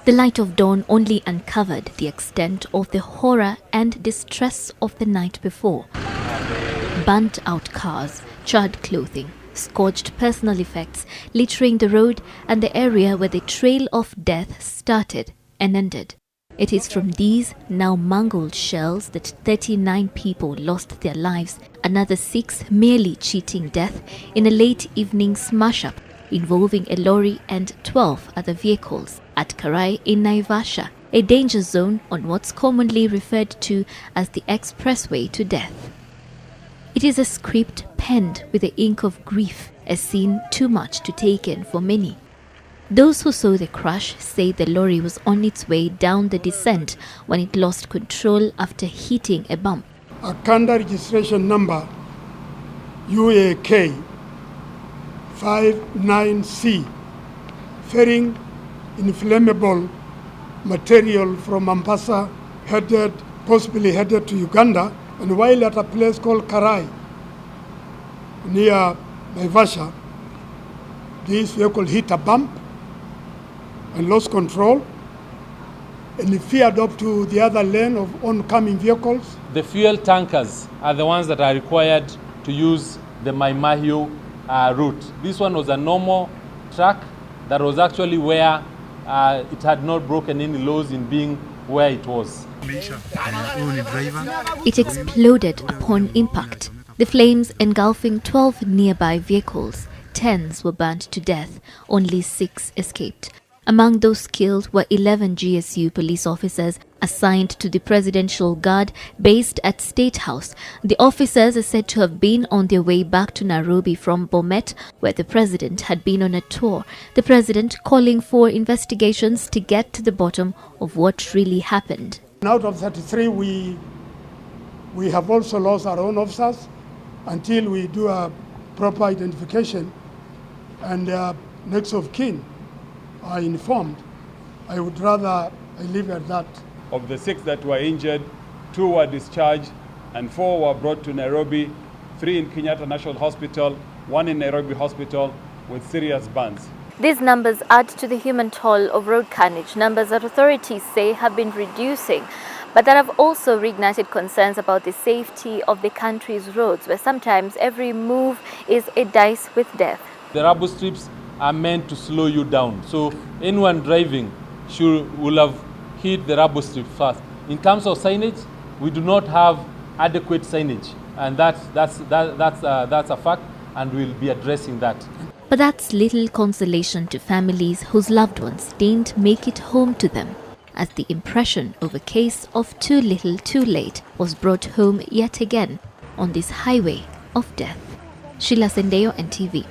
The light of dawn only uncovered the extent of the horror and distress of the night before. Burnt-out cars, charred clothing, scorched personal effects littering the road and the area where the trail of death started and ended. It is from these now mangled shells that 39 people lost their lives, another 6 merely cheating death in a late evening smash-up involving a lorry and 12 other vehicles at Karai in Naivasha, a danger zone on what's commonly referred to as the expressway to death. It is a script penned with the ink of grief, a scene too much to take in for many. Those who saw the crash say the lorry was on its way down the descent when it lost control after hitting a bump. A Kanda registration number UAK 59C, ferrying inflammable material from Mombasa, possibly headed to Uganda, and while at a place called Karai, near Naivasha, this vehicle hit a bump and lost control, and it veered up to the other lane of oncoming vehicles. The fuel tankers are the ones that are required to use the Mai route. This one was a normal track that was actually where it had not broken any laws in being where it was. It exploded upon impact, the flames engulfing 12 nearby vehicles. 10s were burnt to death, only 6 escaped. Among those killed were 11 GSU police officers assigned to the Presidential Guard based at State House. The officers are said to have been on their way back to Nairobi from Bomet, where the president had been on a tour. The president calling for investigations to get to the bottom of what really happened. Out of 33, we have also lost our own officers until we do a proper identification and next of kin are informed. I would rather leave it at that. Of the 6 that were injured, 2 were discharged and 4 were brought to Nairobi, 3 in Kenyatta National Hospital, 1 in Nairobi Hospital with serious burns. These numbers add to the human toll of road carnage, numbers that authorities say have been reducing, but that have also reignited concerns about the safety of the country's roads, where sometimes every move is a dice with death. The rubber strips are meant to slow you down, so anyone driving will have hit the rubber strip first. In terms of signage, we do not have adequate signage, and that's a fact, and we'll be addressing that. But that's little consolation to families whose loved ones didn't make it home to them, as the impression of a case of too little too late was brought home yet again on this highway of death. Sheila Sendeyo, NTV.